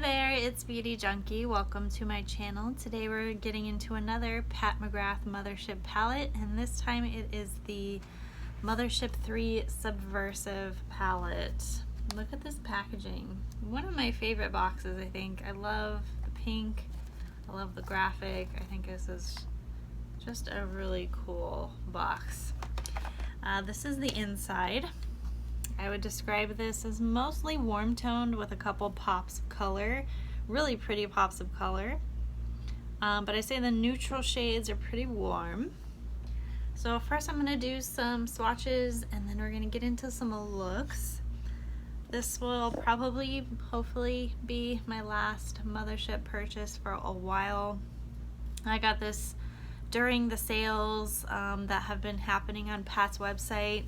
there, it's Beauty Junkie. Welcome to my channel. Today we're getting into another Pat McGrath Mothership palette, and this time it is the Mothership 3 Subversive palette. Look at this packaging. One of my favorite boxes, I think. I love the pink. I love the graphic. I think this is just a really cool box. This is the inside. I would describe this as mostly warm toned with a couple pops of color, really pretty pops of color. But I say the neutral shades are pretty warm. So first I'm going to do some swatches and then we're going to get into some looks. This will probably, hopefully, be my last Mothership purchase for a while. I got this during the sales that have been happening on Pat's website.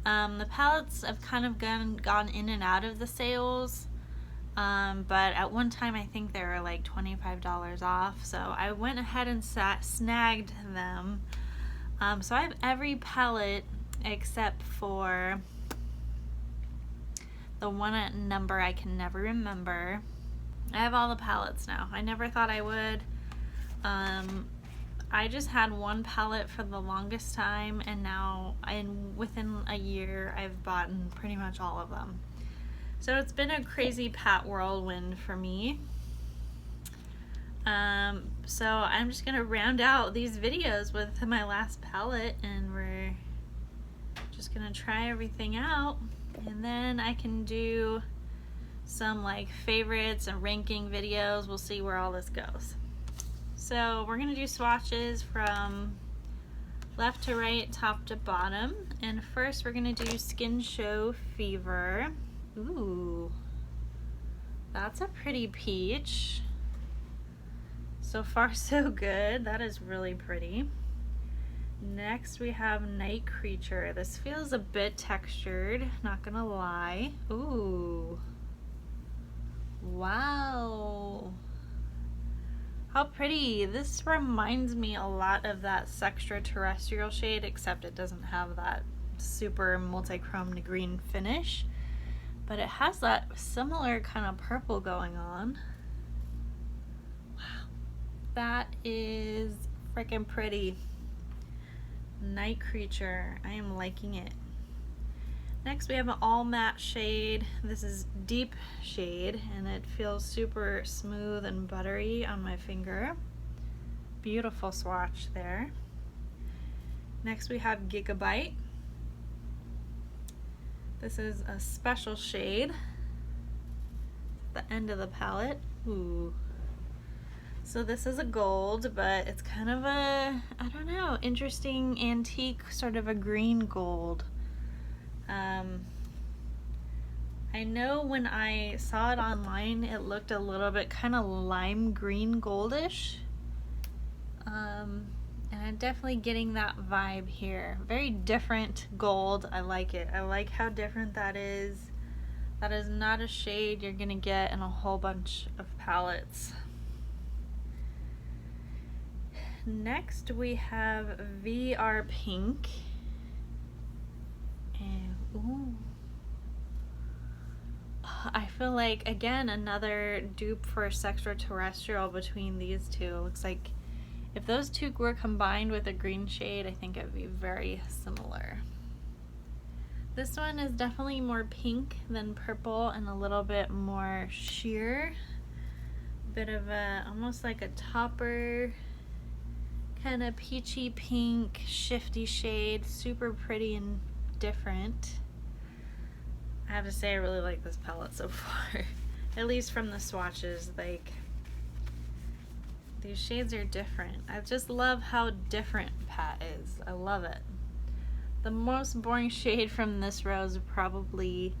The palettes have kind of gone in and out of the sales, but at one time I think they were like $25 off, so I went ahead and snagged them. So I have every palette except for the one number I can never remember. I have all the palettes now. I never thought I would. I just had one palette for the longest time, and now within a year I've bought pretty much all of them. So it's been a crazy Pat whirlwind for me. So I'm just gonna round out these videos with my last palette, and we're just gonna try everything out, and then I can do some like favorites and ranking videos. We'll see where all this goes. So we're gonna do swatches from left to right, top to bottom. And first we're gonna do Skin Show Fever. Ooh, that's a pretty peach. So far so good. That is really pretty. Next we have Night Creature. This feels a bit textured, not gonna lie. Ooh, wow. How pretty. This reminds me a lot of that Sextraterrestrial shade, except it doesn't have that super multi-chromed green finish, but it has that similar kind of purple going on. Wow, that is freaking pretty. Night Creature, I am liking it. Next we have an all matte shade. This is deep shade and it feels super smooth and buttery on my finger. Beautiful swatch there. Next we have Gigabyte. This is a special shade. The end of the palette. Ooh. So this is a gold, but it's kind of a, I don't know, interesting antique, sort of a green gold. I know when I saw it online it looked a little bit kind of lime green goldish, and I'm definitely getting that vibe here. Very different gold. I like it. I like how different that is. That is not a shade you're gonna get in a whole bunch of palettes. Next we have VR Pink. And ooh, I feel like, again, another dupe for Sextraterrestrial between these two. Looks like if those two were combined with a green shade, I think it would be very similar. This one is definitely more pink than purple and a little bit more sheer. Bit of a, almost like a topper, kind of peachy pink, shifty shade. Super pretty and different. I have to say I really like this palette so far. At least from the swatches, like, these shades are different. I just love how different Pat is. I love it. The most boring shade from this row is probably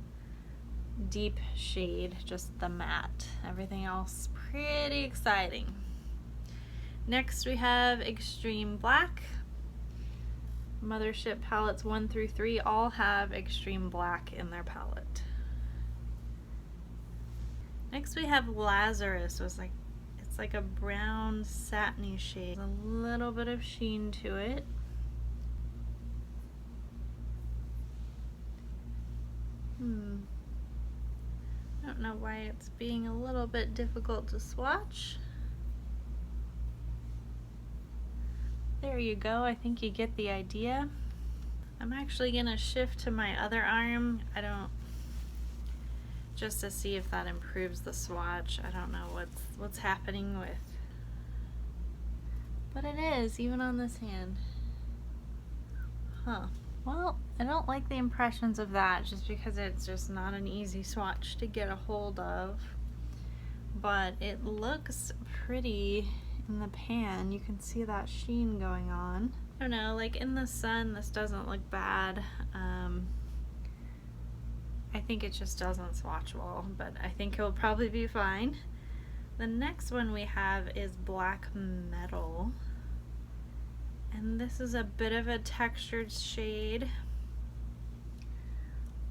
deep shade, just the matte. Everything else pretty exciting. Next we have Extreme Black. Mothership palettes 1 through 3 all have Extreme Black in their palette. Next we have Lazarus. It's like a brown satiny shade. A little bit of sheen to it. I don't know why it's being a little bit difficult to swatch. There you go, I think you get the idea. I'm actually gonna shift to my other arm. Just to see if that improves the swatch. I don't know what's happening with, but it is, even on this hand. Huh. Well, I don't like the impressions of that just because it's just not an easy swatch to get a hold of. But it looks pretty in the pan. You can see that sheen going on. I don't know, like in the sun, this doesn't look bad. I think it just doesn't swatch well, but I think it'll probably be fine. The next one we have is Black Metal. And this is a bit of a textured shade.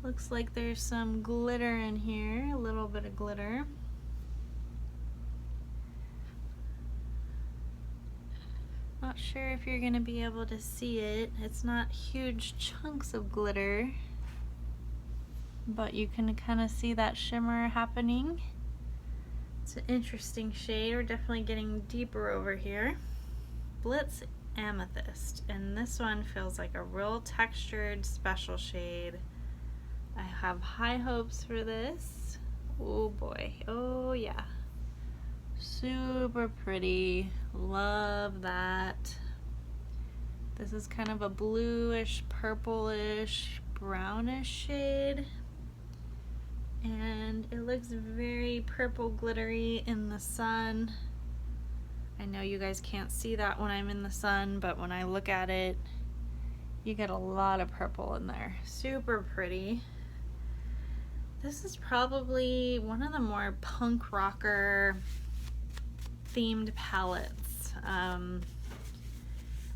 Looks like there's some glitter in here, a little bit of glitter. Not sure if you're gonna be able to see it. It's not huge chunks of glitter, but you can kind of see that shimmer happening. It's an interesting shade. We're definitely getting deeper over here. Blitz Amethyst, and this one feels like a real textured special shade. I have high hopes for this. Oh boy, oh yeah. Super pretty, love that. This is kind of a bluish, purplish, brownish shade. And it looks very purple glittery in the sun. I know you guys can't see that when I'm in the sun, but when I look at it, you get a lot of purple in there. Super pretty. This is probably one of the more punk rocker themed palettes.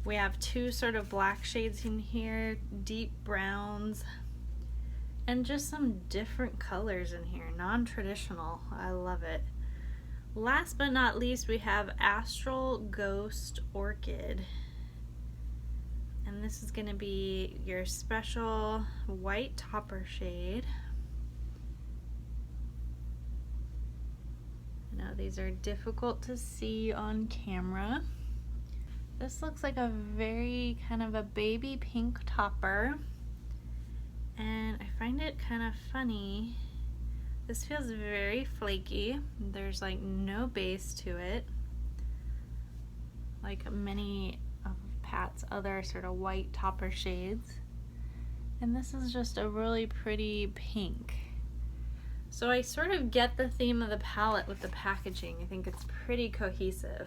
We have two sort of black shades in here, deep browns, and just some different colors in here, non-traditional. I love it. Last but not least, we have Astral Ghost Orchid. And this is going to be your special white topper shade. I know these are difficult to see on camera. This looks like a very kind of a baby pink topper. And I find it kind of funny. This feels very flaky. There's like no base to it, like many of Pat's other sort of white topper shades. And this is just a really pretty pink. So I sort of get the theme of the palette with the packaging. I think it's pretty cohesive.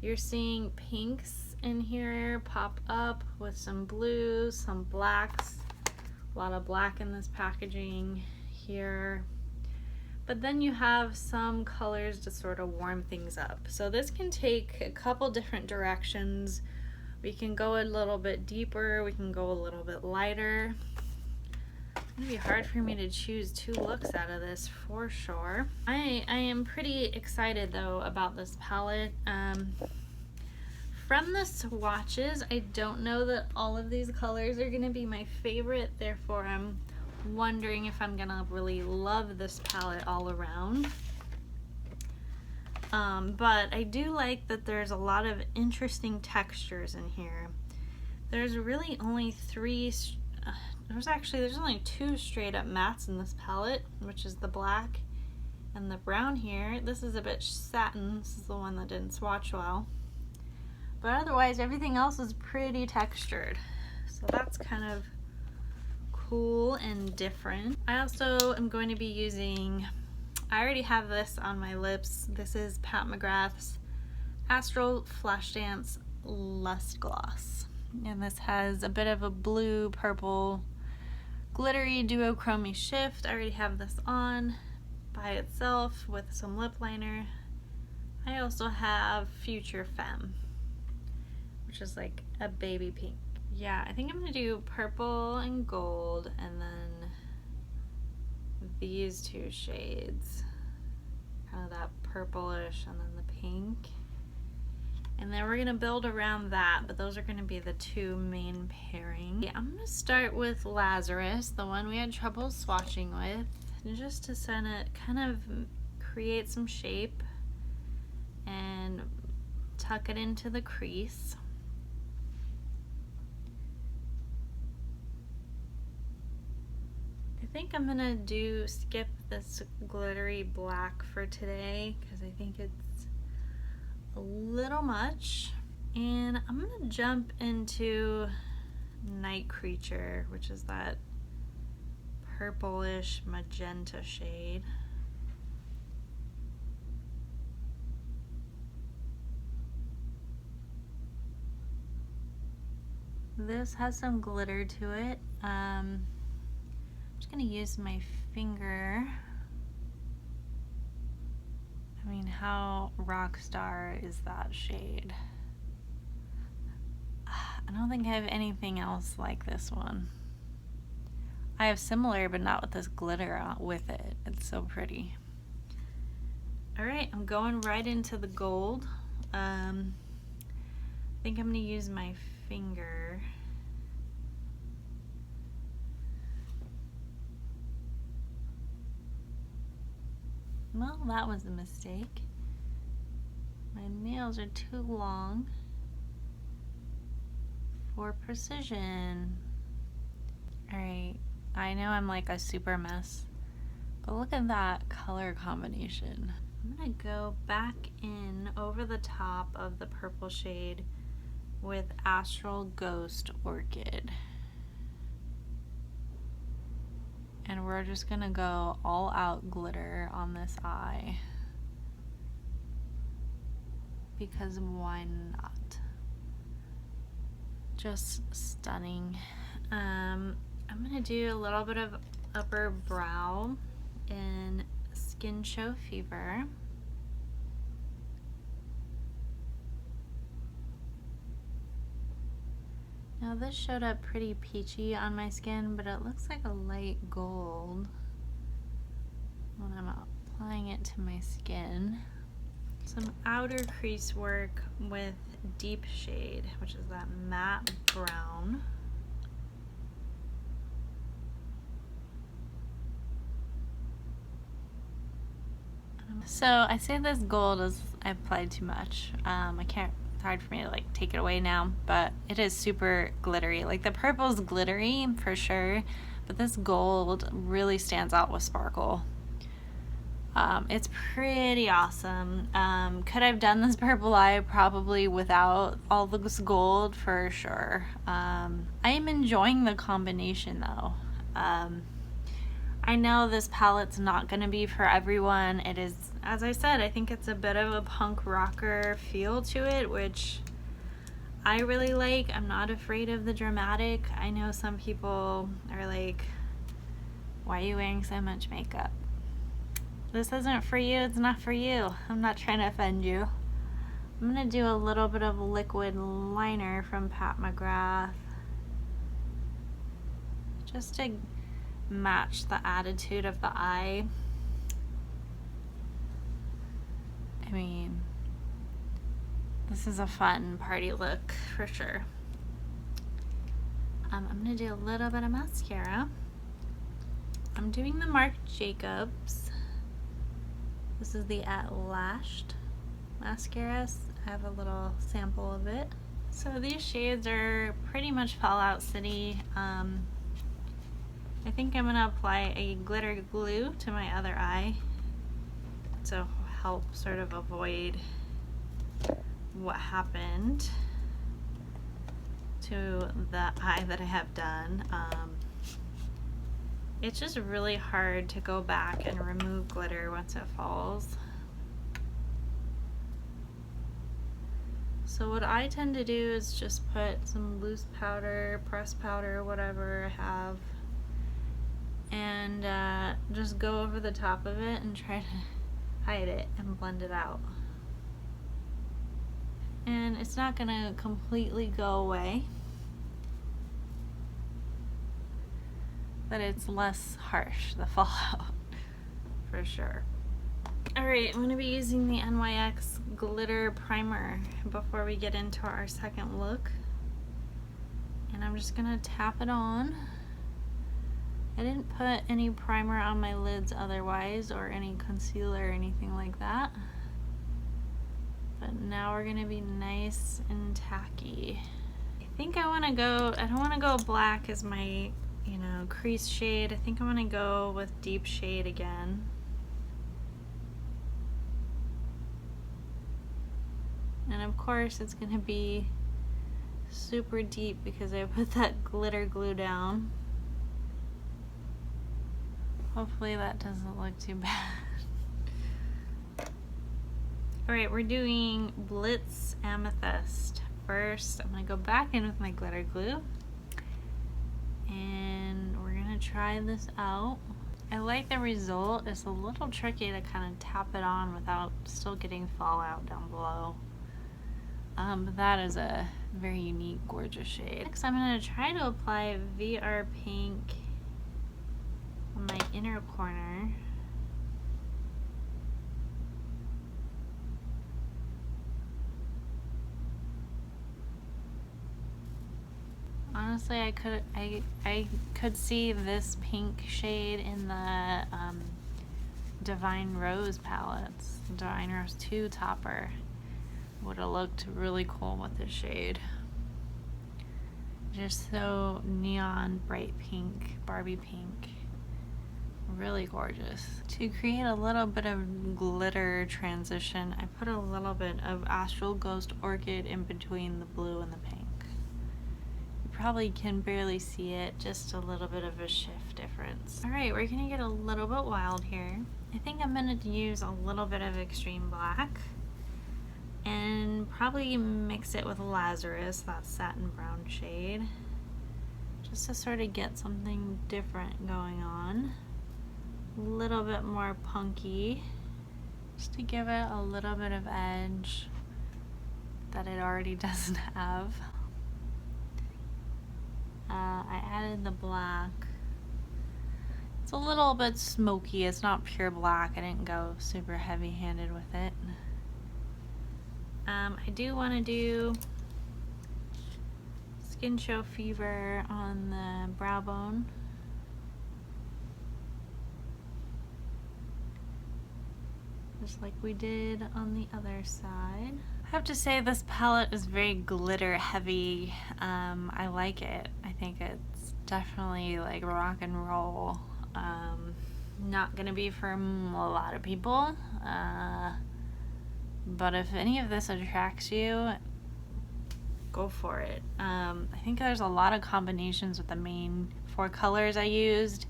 You're seeing pinks in here pop up with some blues, some blacks, a lot of black in this packaging here, but then you have some colors to sort of warm things up. So this can take a couple different directions. We can go a little bit deeper, we can go a little bit lighter. It's gonna be hard for me to choose two looks out of this for sure. I am pretty excited though about this palette. From the swatches, I don't know that all of these colors are gonna be my favorite, therefore I'm wondering if I'm gonna really love this palette all around. But I do like that there's a lot of interesting textures in here. There's really only there's only two straight up mattes in this palette, which is the black and the brown here. This is a bit satin. This is the one that didn't swatch well. But otherwise, everything else is pretty textured. So that's kind of cool and different. I also am going to be using, I already have this on my lips. This is Pat McGrath's Astral Flashdance Lust Gloss. And this has a bit of a blue, purple, glittery duochromy shift. I already have this on by itself with some lip liner. I also have Future Femme, which is like a baby pink. Yeah, I think I'm gonna do purple and gold and then these two shades. Kind of that purplish and then the pink. And then we're gonna build around that, but those are gonna be the two main pairing. Yeah, I'm gonna start with Lazarus, the one we had trouble swatching with. just to kind of create some shape and tuck it into the crease. I think I'm gonna skip this glittery black for today because I think it's a little much. And I'm gonna jump into Night Creature, which is that purplish magenta shade. This has some glitter to it. I'm just gonna use my finger. I mean, how rock star is that shade? I don't think I have anything else like this one. I have similar, but not with this glitter with it. It's so pretty. All right, I'm going right into the gold. I think I'm gonna use my finger. Well, that was a mistake. My nails are too long for precision. All right, I know I'm like a super mess, but look at that color combination. I'm gonna go back in over the top of the purple shade with Astral Ghost Orchid. And we're just gonna go all out glitter on this eye, because why not? Just stunning. I'm gonna do a little bit of upper brow in Skin Show Fever. Now this showed up pretty peachy on my skin, but it looks like a light gold when I'm applying it to my skin. Some outer crease work with Deep Shade, which is that matte brown. So I say this gold is I applied too much. I can't. It's hard for me to like take it away now, but it is super glittery. Like the purple's glittery for sure, but this gold really stands out with sparkle. It's pretty awesome. Could I have done this purple eye probably without all this gold for sure. I am enjoying the combination though. I know this palette's not going to be for everyone. It is, as I said, I think it's a bit of a punk rocker feel to it, which I really like. I'm not afraid of the dramatic. I know some people are like, why are you wearing so much makeup? This isn't for you, it's not for you. I'm not trying to offend you. I'm going to do a little bit of liquid liner from Pat McGrath, just to match the attitude of the eye. I mean, this is a fun party look for sure. I'm gonna do a little bit of mascara. I'm doing the Marc Jacobs. This is the At Lashed mascara. I have a little sample of it. So these shades are pretty much Fallout City. I think I'm gonna apply a glitter glue to my other eye to help sort of avoid what happened to the eye that I have done. It's just really hard to go back and remove glitter once it falls. So what I tend to do is just put some loose powder, pressed powder, whatever I have, and just go over the top of it and try to hide it and blend it out. And it's not gonna completely go away, but it's less harsh, the fallout, for sure. Alright, I'm gonna be using the NYX glitter primer before we get into our second look. And I'm just gonna tap it on I didn't put any primer on my lids otherwise, or any concealer or anything like that. But now we're gonna be nice and tacky. I think I wanna go, I don't wanna go black as my, you know, crease shade. I think I'm gonna go with deep shade again. And of course it's gonna be super deep because I put that glitter glue down. Hopefully that doesn't look too bad. Alright, we're doing Blitz Amethyst. First, I'm gonna go back in with my glitter glue. And we're gonna try this out. I like the result. It's a little tricky to kind of tap it on without still getting fallout down below. But that is a very unique, gorgeous shade. Next, I'm gonna try to apply VR Pink on my inner corner. Honestly, I could see this pink shade in the Divine Rose palettes. The Divine Rose 2 topper would have looked really cool with this shade. Just so neon bright pink, Barbie pink. Really gorgeous. To create a little bit of glitter transition, I put a little bit of Astral Ghost Orchid in between the blue and the pink. You probably can barely see it, just a little bit of a shift difference. Alright, we're gonna get a little bit wild here. I think I'm gonna use a little bit of Extreme Black and probably mix it with Lazarus, that satin brown shade, just to sort of get something different going on. A little bit more punky, just to give it a little bit of edge that it already doesn't have. I added the black. It's a little bit smoky, it's not pure black. I didn't go super heavy-handed with it. I do want to do Skin Show Fever on the brow bone. Just like we did on the other side. I have to say this palette is very glitter heavy. I like it. I think it's definitely like rock and roll. Not gonna be for a lot of people. But if any of this attracts you, go for it. I think there's a lot of combinations with the main 4 colors I used.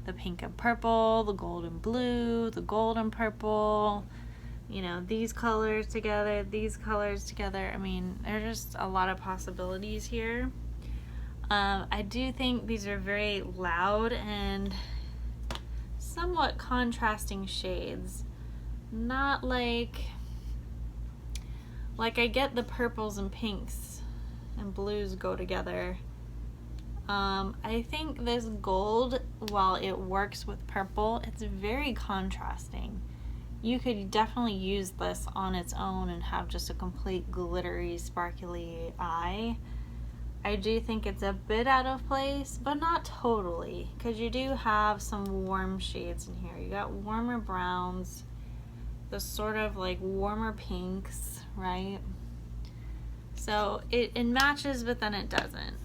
The pink and purple, the gold and blue, the gold and purple, you know, these colors together, these colors together. I mean, there's just a lot of possibilities here. I do think these are very loud and somewhat contrasting shades. Not like I get the purples and pinks and blues go together. I think this gold, while it works with purple, it's very contrasting. You could definitely use this on its own and have just a complete glittery, sparkly eye. I do think it's a bit out of place, but not totally, because you do have some warm shades in here. You got warmer browns, the sort of like warmer pinks, right? So it matches, but then it doesn't.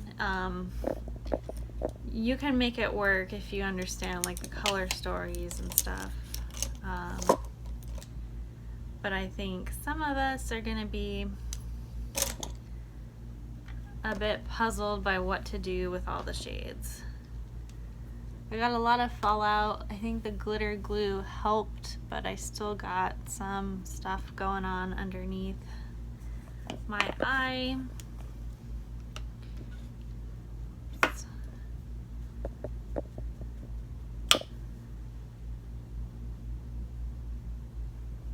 You can make it work if you understand like the color stories and stuff. But I think some of us are gonna be a bit puzzled by what to do with all the shades. I got a lot of fallout. I think the glitter glue helped, but I still got some stuff going on underneath my eye.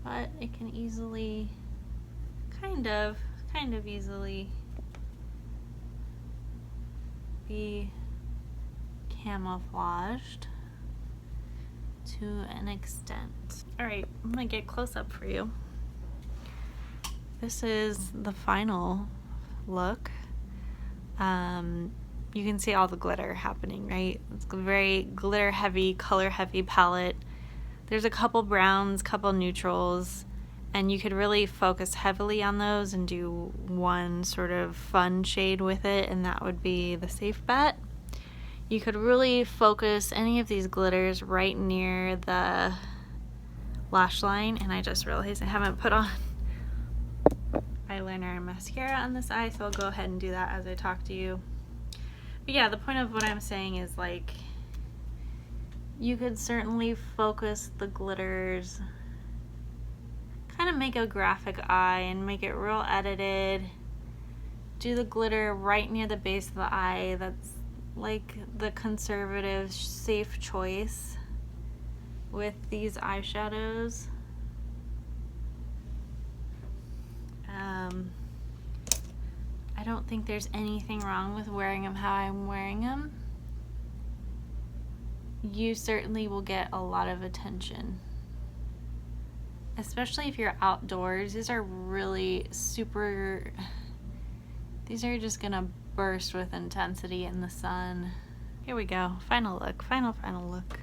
But it can easily, kind of easily be camouflaged to an extent. Alright, I'm gonna get close up for you. This is the final look. you can see all the glitter happening, right? It's a very glitter heavy, color heavy palette. There's a couple browns, couple neutrals, and you could really focus heavily on those and do one sort of fun shade with it, and that would be the safe bet. You could really focus any of these glitters right near the lash line, and I just realized I haven't put on eyeliner and mascara on this eye, so I'll go ahead and do that as I talk to you. But yeah, the point of what I'm saying is, like, you could certainly focus the glitters, kind of make a graphic eye and make it real edited. Do the glitter right near the base of the eye. That's like the conservative, safe choice with these eyeshadows. I don't think there's anything wrong with wearing them how I'm wearing them. You certainly will get a lot of attention, especially if you're outdoors. These are really super, these are just gonna burst with intensity in the sun. Here we go, final look, final look.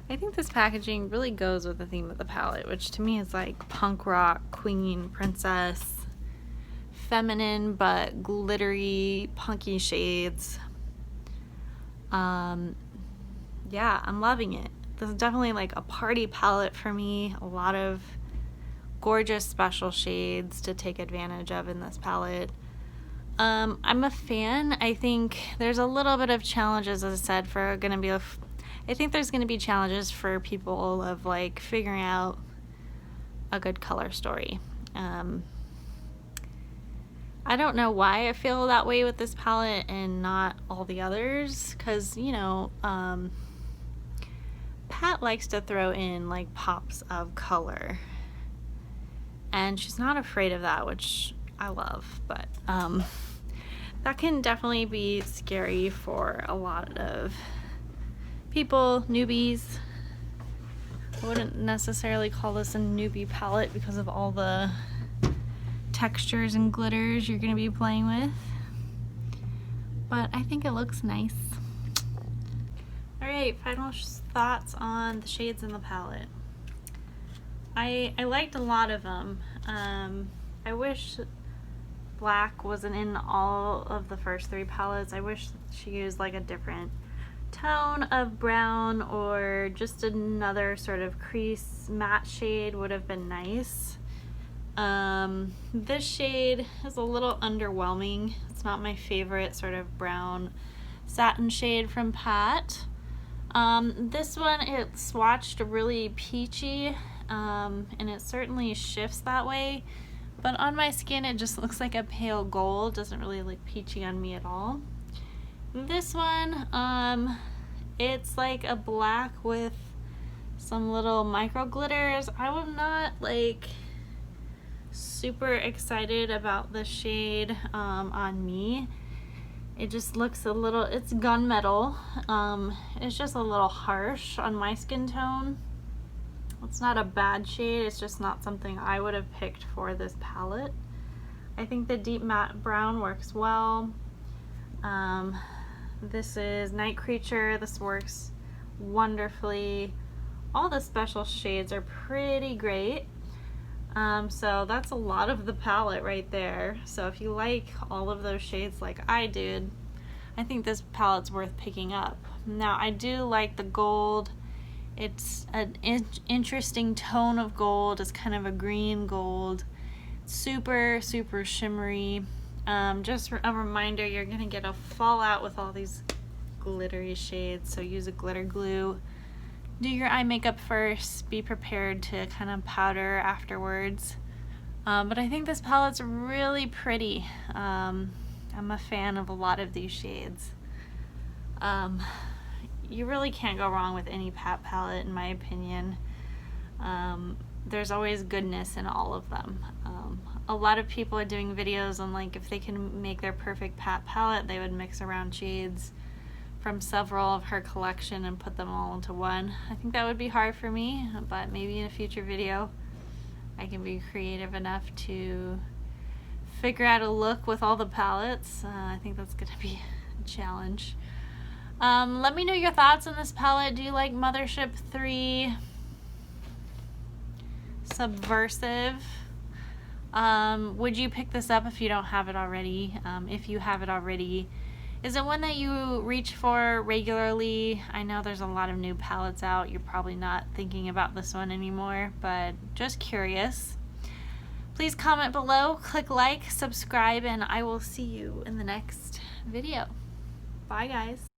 I think this packaging really goes with the theme of the palette, which to me is like punk rock, queen, princess, feminine but glittery, punky shades. Yeah, I'm loving it. This is definitely like a party palette for me. A lot of gorgeous special shades to take advantage of in this palette. I'm a fan. I think there's a little bit of challenges, as I said, I think there's gonna be challenges for people of like figuring out a good color story. I don't know why I feel that way with this palette and not all the others, because, you know, Pat likes to throw in like pops of color, and she's not afraid of that, which I love, but that can definitely be scary for a lot of people, newbies. I wouldn't necessarily call this a newbie palette because of all the textures and glitters you're going to be playing with, but I think it looks nice. Alright, final thoughts on the shades in the palette. I liked a lot of them. I wish black wasn't in all of the first three palettes. I wish she used like a different tone of brown, or just another sort of crease matte shade would have been nice. This shade is a little underwhelming. It's not my favorite sort of brown satin shade from Pat. This one, it swatched really peachy, and it certainly shifts that way, but on my skin it just looks like a pale gold. Doesn't really look peachy on me at all. This one, it's like a black with some little micro glitters. I was not like super excited about the shade on me. It just looks a little, it's gunmetal. It's just a little harsh on my skin tone. It's not a bad shade, it's just not something I would have picked for this palette. I think the deep matte brown works well. This is Night Creature. This works wonderfully. All the special shades are pretty great. So that's a lot of the palette right there. So if you like all of those shades like I did, I think this palette's worth picking up. Now, I do like the gold. It's an interesting tone of gold. It's kind of a green gold. Super, super shimmery. Just a reminder, you're gonna get a fallout with all these glittery shades, so use a glitter glue. Do your eye makeup first, be prepared to kind of powder afterwards. But I think this palette's really pretty. I'm a fan of a lot of these shades. You really can't go wrong with any Pat palette, in my opinion. There's always goodness in all of them. A lot of people are doing videos on like if they can make their perfect Pat palette, they would mix around shades from several of her collection and put them all into one. I think that would be hard for me, but maybe in a future video I can be creative enough to figure out a look with all the palettes. I think that's gonna be challenge. Let me know your thoughts on this palette. Do you like Mothership 3 Subversive? Would you pick this up if you don't have it already? If you have it already, is it one that you reach for regularly? I know there's a lot of new palettes out. You're probably not thinking about this one anymore, but just curious. Please comment below, click like, subscribe, and I will see you in the next video. Bye, guys.